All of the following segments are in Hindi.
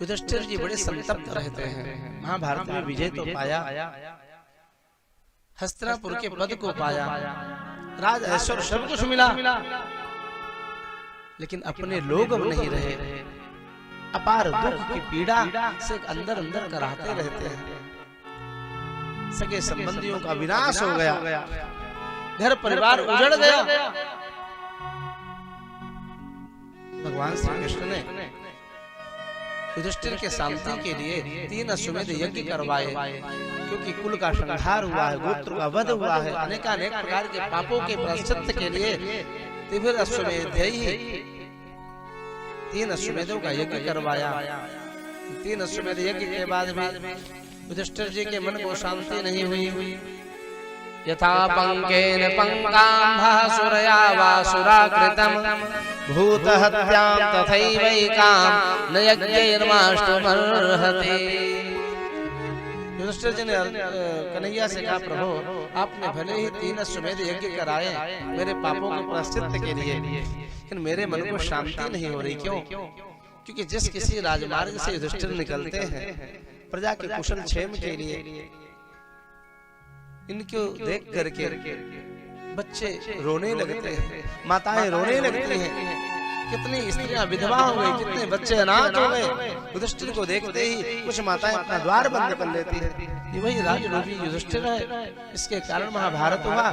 युधिष्ठिर जी बड़े संतप्त रहते हैं। महाभारत में विजय तो पाया, हस्तिनापुर के पद को पाया, राज ऐश्वर्य सब कुछ मिला, लेकिन अपने लोग अब नहीं रहे। अपार दुख की पीड़ा से अंदर अंदर कराहते रहते हैं। सगे संबंधियों का विनाश हो गया, घर परिवार उजड़ गया। भगवान श्री कृष्ण ने युधिष्ठिर के शांति के लिए 3 अश्वमेध यज्ञ करवाए, क्योंकि कुल का संहार हुआ है, गोत्र का वध हुआ है, अनेकानेक प्रकार के पापों के प्रायश्चित के लिए 3 अश्वमेध 3 अश्वमेधों का यज्ञ करवाया। 3 अश्वमेध यज्ञ के बाद भी युधिष्ठिर जी के मन को शांति नहीं हुई। यथा पंकेन पंकाम्भासुरया वासुराकृतम् भूतहत्यां तथैवैकां न यज्ञैर्माष्टुमर्हति। युधिष्ठिर जी ने कन्हैया से कहा, प्रभु आपने भले ही 3 अश्वमेध यज्ञ कराए मेरे पापों के प्रायश्चित के लिए, लेकिन मेरे मन को शांति नहीं हो रही। क्यों? क्योंकि जिस किसी राजमार्ग से युधिष्ठिर निकलते हैं प्रजा के कुशल क्षेम के लिए, इनको देख करके बच्चे रोने लगते हैं, माताएं रोने लगती हैं। कितनी स्त्रियां विधवा हो गई, कितने बच्चे अनाथ हो गए। युधिष्ठिर को देखते ही कुछ माताएं अपना द्वार बंद कर लेती हैं। ये वही राजलोभी युधिष्ठिर है, इसके कारण महाभारत हुआ,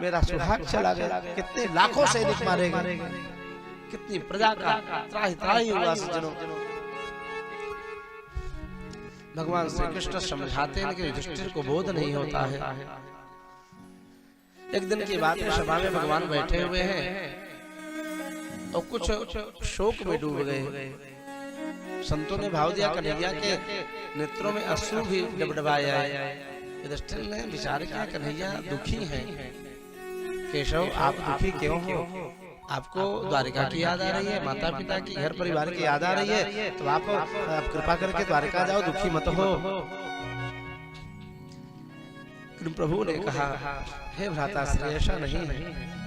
मेरा सुहाग चला गया। कितने लाखों सैनिक मारे गए, कितनी प्रजा का त्राहि त्राहि हुआ। सज्जनों, भगवान श्री कृष्ण समझाते हैं कि युधिष्ठिर को बोध नहीं होता है। एक दिन की बात है, सभा में भगवान बैठे हुए हैं और कुछ शोक में डूब गए। संतों ने भाव दिया, कन्हैया के नेत्रों में अश्रु भी डबडबाए। युधिष्ठिर ने विचार किया, कन्हैया दुखी हैं। केशव आप दुखी क्यों हो? आपको द्वारिका की याद आ रही है, माता पिता की, घर परिवार की याद आ रही है, तो आप कृपा करके द्वारिका जाओ, दुखी मत हो। प्रभु ने कहा, हे भ्राताश्री, ऐसा नहीं है,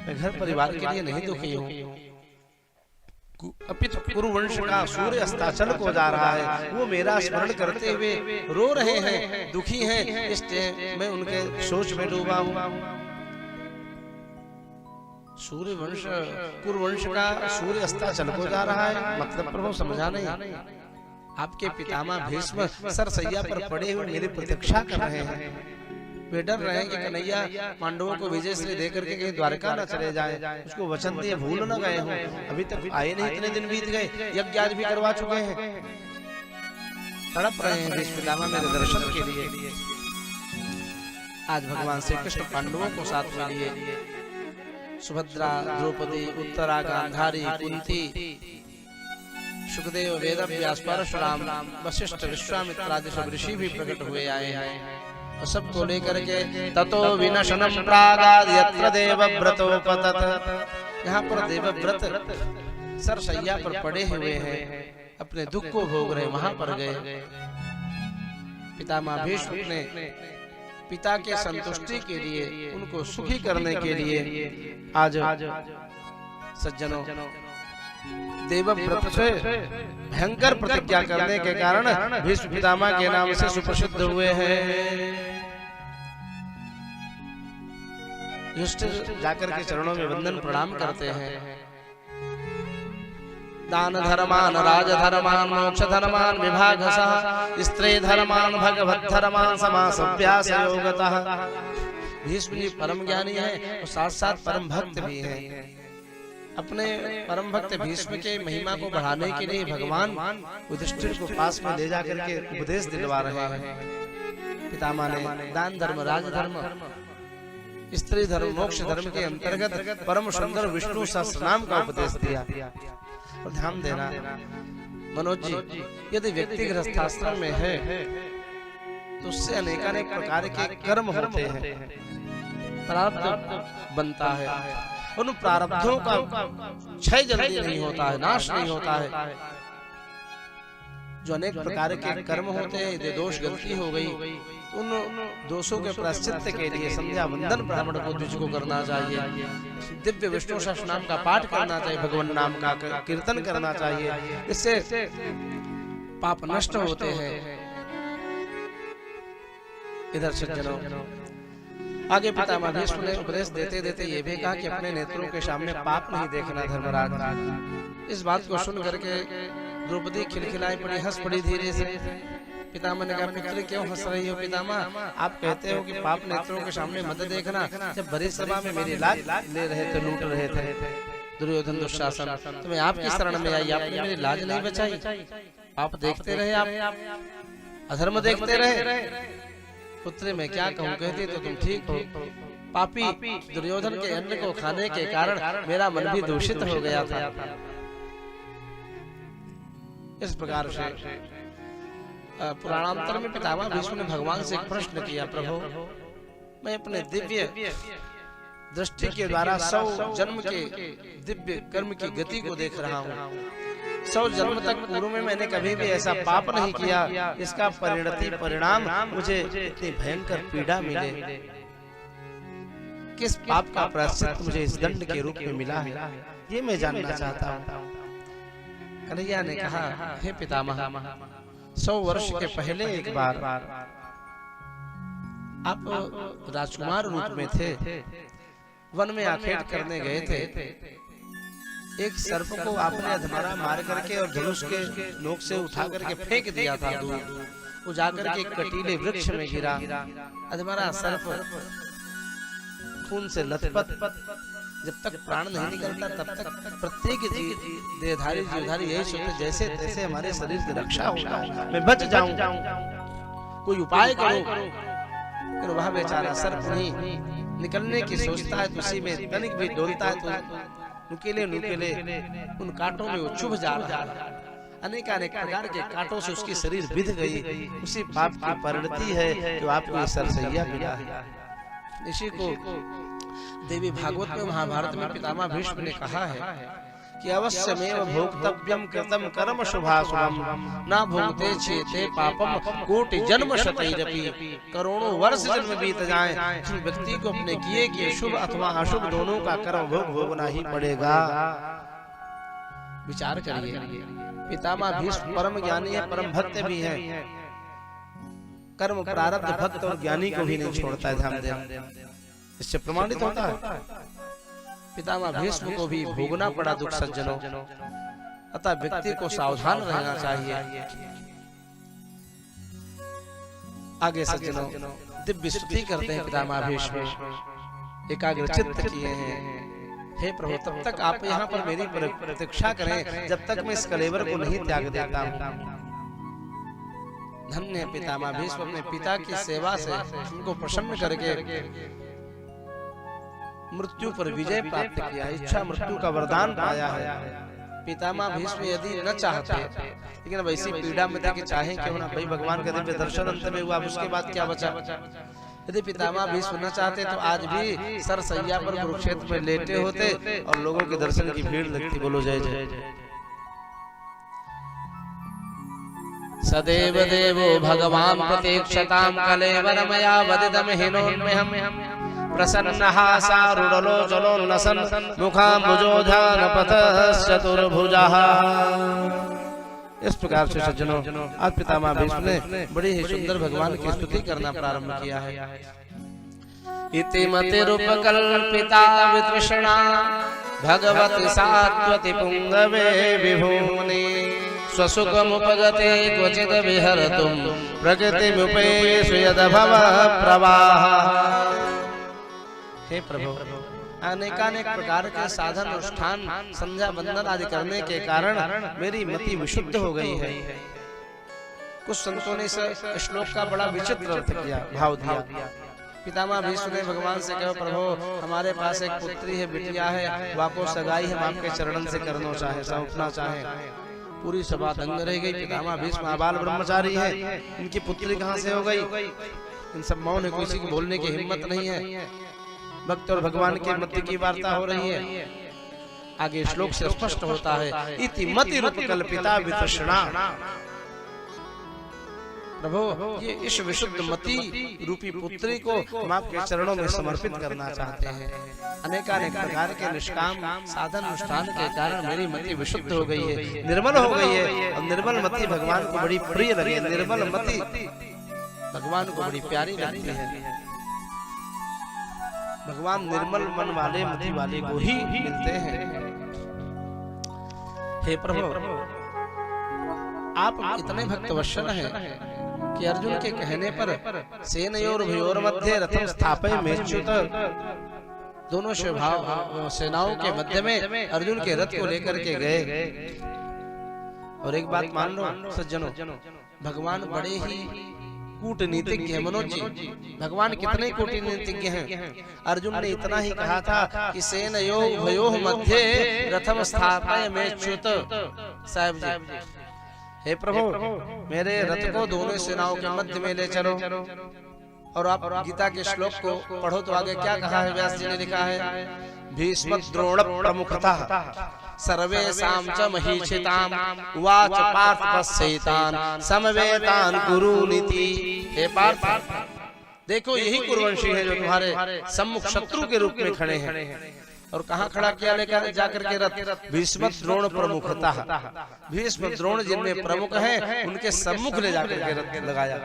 मैं घर परिवार के लिए नहीं दुखी हूँ। अपितु कुरुवंश का सूर्य अस्ताचल को जा रहा है, वो मेरा स्मरण करते हुए रो रहे हैं, दुखी हैं, इसलिए मैं उनके सोच में डूबा हूँ। सूर्य वंश, कुरुवंश का सूर्य अस्ताचल को जा रहा है, मतलब प्रभु समझा नहीं। आपके पितामह भीष्म सरसैया पर पड़े हुए मेरी प्रतीक्षा कर रहे हैं। वे डर रहे हैं कि कन्हैया पांडवों को विजय श्री देकर के कहीं द्वारका न चले जाए, उसको वचन दिए भूल न गए हों, अभी तक आए नहीं, इतने दिन बीत गए, यज्ञ आज भी करवा चुके हैं। तड़प रहे हैं भीष्म पितामह मेरे दर्शन के लिए। आज भगवान श्री कृष्ण पांडवों को साथ में लिए, सुभद्रा, द्रौपदी, उत्तरा, गांधारी, कुंती, सुखदेव, वेदव्यास, परशुराम, वशिष्ठ, विश्वामित्र आदि सब ऋषि भी प्रकट हुए आए हैं। और सबको लेकर के ततो विनशनम प्रागाद यत्र देवव्रतोपतत, यहाँ पर देवव्रत सरसैया पर पड़े हुए हैं, अपने दुख को भोग रहे, वहां पर गए। पितामह भीष्म ने पिता के संतुष्टि के लिए, उनको सुखी करने के लिए आज सज्जनों देवव्रत से भयंकर प्रतिज्ञा करने के कारण भीष्म पितामह के नाम से सुप्रसिद्ध हुए हैं। युधिष्ठिर जाकर के चरणों में वंदन प्रणाम करते हैं। दान धर्मान राजधर्मान मोक्ष धर्मान विभागसः स्त्री धर्मान भगवत धर्मान समासभ्यास योगतः। भीष्म जी परम ज्ञानी है और साथ साथ परम भक्त भी हैं। अपने परम भक्त भीष्म के महिमा को बढ़ाने के लिए भगवान युधिष्ठिर को पास में ले जाकर के उपदेश दिलवा रहे हैं। पितामह ने दान धर्म, राजधर्म, स्त्री धर्म, मोक्ष धर्म के अंतर्गत परम सुंदर विष्णु सहस्रनाम का उपदेश दिया। और ध्यान देना मनोज जी, यदि व्यक्ति गृहस्थाश्रम में है तो उससे अनेकानेक प्रकार के कर्म होते हैं, प्रारब्ध बनता है। उन प्रारब्धों का क्षय जल्दी नहीं होता है, नाश नहीं होता है। जो अनेक प्रकार के कर्म होते हैं, यदि दोष गलती हो गई, उन दोषों के प्रायश्चित के लिए संध्या वंदन ब्राह्मण को द्विज को करना चाहिए, दिव्य विष्णु सहस्रनाम का पाठ करना चाहिए, भगवान नाम का कीर्तन करना चाहिए। इससे पाप नष्ट होते हैं। इधर सज्जनों, आगे पितामह भीष्म ने उपदेश देते देते ये भी कहा कि अपने नेत्रों के सामने पाप नहीं देखना धर्मराज। इस बात को सुन करके द्रौपदी खिलखिलाई पड़ी, हंस पड़ी धीरे से। पितामह ने कहा, पुत्री क्यों हंस रही हो पितामह? आप कहते हो कि पाप नेत्रों के सामने मत देखना। जब बड़ी सभा में मेरी लाज ले रहे थे, लूट रहे थे दुर्योधन दुशासन, तो मैं आपकी शरण में आई, आपने मेरी लाज नहीं बचाई। आप देखते रहे, आप अधर्म देखते रहे। पुत्री मैं क्या कहूँ, कहती तो तुम ठीक हो। पापी दुर्योधन के अन्न को खाने के कारण मेरा मन भी दूषित हो गया था। इस प्रकार से पुराणांतर में पितामह भीष्म ने भगवान से एक प्रश्न किया, प्रभु मैं अपने दिव्य दृष्टि के द्वारा 100 जन्म के दिव्य कर्म की गति को देख रहा हूँ। 100 जन्म तक पूर्व में मैंने कभी भी ऐसा पाप नहीं किया, इसका परिणाम मुझे इतनी भयंकर पीड़ा मिले। किस पाप का प्रायश्चित मुझे इस दंड के रूप में मिला है, ये मैं जानना चाहता हूँ। कन्हैया ने कहा, हे पितामह, 100 वर्ष के पहले एक बार आप राजकुमार रूप में थे, वन में आखेट करने गए थे। एक सर्प को आपने अधमरा मार करके और धनुष के नोक से उठा करके फेंक दिया था दूर। वो जाकर के कटीले वृक्ष में गिरा। अधमरा सर्प खून से लथपथ, जब तक प्राण नहीं निकलता तब तक प्रत्येक देहधारी जीवधारी यही सोचते जैसे तैसे हमारे शरीर की रक्षा होगा, मैं बच जाऊं, कोई उपाय करो। फिर वह बेचारा सर्प नहीं निकलने की सोचता है, तो उसी में तनिक भी डोलता है तो नुकीले उन कांटों में वो चुभ जा रहा है। अनेक प्रकार के कांटों से उसकी शरीर बिध गई। उसी पाप की परिणति है जो आपको ये सरसैया मिला है। इसी को देवी भागवत में, महाभारत में पितामह भीष्म ने कहा है कि अवश्यमेव भोक्तव्यम कृतम कर्म शुभाशुभम ना भोगते चेते पापम कोटि जन्म शतैरपि। करोड़ों वर्ष जन्म बीत जाएं, व्यक्ति को अपने किए के शुभ अथवा अशुभ दोनों का कर्म भोगना ही पड़ेगा। विचार करिए, पितामह भीष्म परम ज्ञानी है, परम भक्त भी है। कर्म प्रारब्ध भक्त और ज्ञानी को भी नहीं छोड़ता है, ध्यान देना, इससे प्रमाणित होता है। पितामह भीष्म को भी भोगना पड़ा दुख सज्जनों, अतः व्यक्ति को सावधान रहना चाहिए। आगे सज्जनों दिव्य स्तुति करते हैं पितामह भीष्म, एकाग्रचित्त किए हैं। हे प्रभु, तब तक आप यहाँ पर मेरी प्रतीक्षा करें जब तक मैं इस कलेवर को नहीं त्याग देता हूँ। धन्य पितामह भीष्म अपने पिता की सेवा से उनको प्रसन्न करके मृत्यु पर विजय प्राप्त किया, इच्छा मृत्यु का वरदान पाया है। पितामह भीष्म यदि न चाहते, लेकिन वैसी पीड़ा में थे कि चाहे क्यों ना, भाई भगवान का दिव्य दर्शन अंत में हुआ, उसके बाद क्या बचा। यदि पितामह भीष्म न चाहते तो आज भी सरसैया पर कुरुक्षेत्र में लेटे होते और लोगों के दर्शन की भीड़ लगती। बोलो जय जय। सदैव देवो भगवान प्रतीक्षतां कलेवरमया वदितम् हिनोन्मेहम् प्रसन्नहासारुडलोचलोन्नसन् मुखाम्बुजोधानपथश्चतुर्भुजः। इस प्रकार से सज्जनों आज पितामह भीष्म ने बड़ी ही सुंदर भगवान की स्तुति करना प्रारंभ किया है। इति मतिरुपकल्पिता वितृष्णा भगवति सात्वति पुंगवे विभूमि स्वसुखमुपगते क्वचित् विहरतुं प्रकृतिमुपेयेषु यदभव प्रवाह। हे प्रभु, अनेकानेक प्रकार के साधन अनुष्ठान संध्या वंदन आदि करने के कारण मेरी मति विशुद्ध हो गई है। कुछ संतों ने इस श्लोक का बड़ा विचित्र अर्थ किया, भाव दिया। पितामह भीष्म ने भगवान से कहा, प्रभु हमारे पास एक पुत्री है, बिटिया है, वाको सगाई हम आपके चरणन से करना चाहे, सौंपना चाहे। पूरी सभा दंग रह गई। पितामह भीष्म आबाल ब्रह्मचारी है, इनकी पुत्री कहाँ से हो गई। इन सब मौन है, किसी को बोलने की हिम्मत नहीं है। भक्त और भगवान के मध्य की वार्ता हो रही है। आगे श्लोक से स्पष्ट होता है, इति मति रूप कल्पिता वितृष्णा। प्रभु ये इस विशुद्ध मति रूपी पुत्री को हम आपके चरणों में समर्पित करना चाहते हैं। अनेकानेक प्रकार के निष्काम साधन अनुष्ठान के कारण मेरी मति विशुद्ध हो गई है, निर्मल हो गई है। और निर्मल मति भगवान को बड़ी प्रिय लगी है, निर्मल मति भगवान को बड़ी प्यारी लगती है। भगवान निर्मल मन वाले मति वाले को ही मिलते हैं। हे प्रभु, आप इतने भक्तवत्सल हैं कि अर्जुन के कहने पर सेनयोर भयोर मध्य रथम स्थापय मेच्युत, दोनों सेनाओं के मध्य में अर्जुन के रथ को लेकर के गए। और एक बात मान लो सज्जनों, भगवान बड़े ही कूटनीतिज्ञ हैं। मनोज जी, भगवान कितने कूटनीतिज्ञ हैं। अर्जुन ने इतना ही कहा था कि सेनयो भयोः मध्य रथम स्थापय मेच्युत। साहब जी, हे प्रभु, मेरे रथ को दोनों सेनाओं के मध्य में ले चलो। और आप गीता के श्लोक को पढ़ो तो आगे क्या कहा है, व्यास जी ने लिखा है, भीष्म द्रोण प्रमुखतः सर्वेषां च महीक्षिताम् उवाच पार्थ पश्येतान् समवेतान् कुरुनीति। हे पार्थ, देखो यही कुरुवंशी है जो तुम्हारे सम्मुख शत्रु के रूप में खड़े हैं। और कहाँ खड़ा किया लेकर जाकर के रथ, भीष्म द्रोण प्रमुखतः, भीष्म द्रोण जिनमें प्रमुख हैं उनके सम्मुख ले जाकर के रथ लगाया,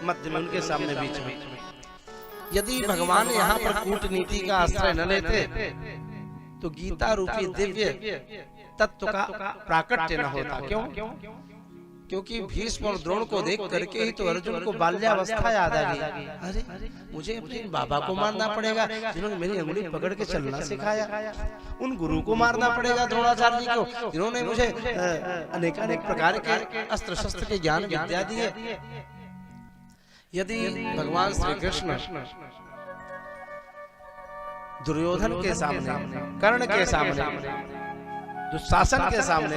मध्य में उनके सामने बीच में। यदि भगवान यहाँ पर कूटनीति का आश्रय न लेते तो गीता रूपी दिव्य तत्व का प्राकट्य न होता। क्यों? क्योंकि भीष्म और द्रोण को देख करके ही तो अर्जुन को बाल्यावस्था याद आ गई। अरे मुझे अपने बाबा को मारना पड़ेगा जिन्होंने मेरी अंगुली पकड़ के चलना सिखाया, उन गुरु को मारना पड़ेगा द्रोणाचार्य जी को जिन्होंने मुझे अनेकानेक प्रकार के अस्त्र शस्त्र के ज्ञान विद्या दी है। यदि भगवान श्री कृष्ण दुर्योधन के सामने, कर्ण के सामने, दुशासन के सामने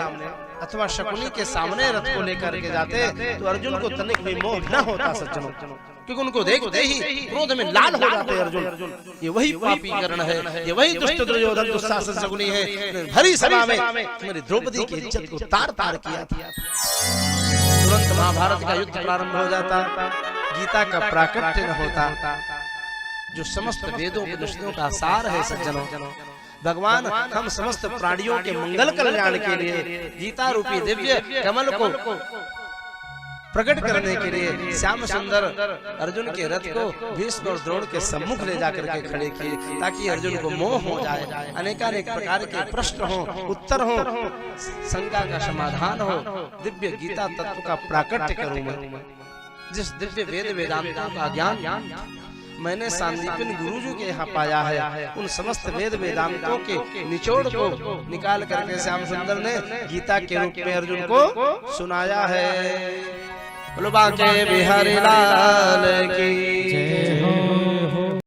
अथवा शकुनी के सामने रथ को लेकर के जाते तो अर्जुन को तनिक भी मोह न होता सज्जनों, क्योंकि उनको देखते ही क्रोध में लाल हो जाते अर्जुन। ये वही पापी कर्ण है, ये वही दुष्ट दुर्योधन दुशासन शकुनी है, भरी सभा में मेरी द्रौपदी की इज्जत को तार तार किया था। तुरंत महाभारत का युद्ध प्रारंभ हो जाता, गीता का प्राकट्य न होता, जो समस्त वेदों उपनिषदों का सार है सज्जनों। भगवान हम समस्त प्राणियों के मंगल कल्याण के लिए गीता रूपी दिव्य कमल को प्रकट करने के लिए श्याम सुंदर अर्जुन के रथ को भीष्म और द्रोण के सम्मुख ले जाकर के खड़े किए, ताकि अर्जुन को मोह हो जाए, अनेकानेक प्रकार के प्रश्न हो, उत्तर हो, शंका का समाधान हो, दिव्य गीता तत्व का प्राकट्य करूं मैं। जिस दिव्य वेद वेदांतों का ज्ञान मैंने सांदीपन गुरुजी के यहाँ पाया है, उन समस्त वेद वेदांतों के निचोड़ को निकाल करके श्याम सुंदर ने गीता के रूप में अर्जुन को सुनाया है। बोलो बांके बिहारी लाल की।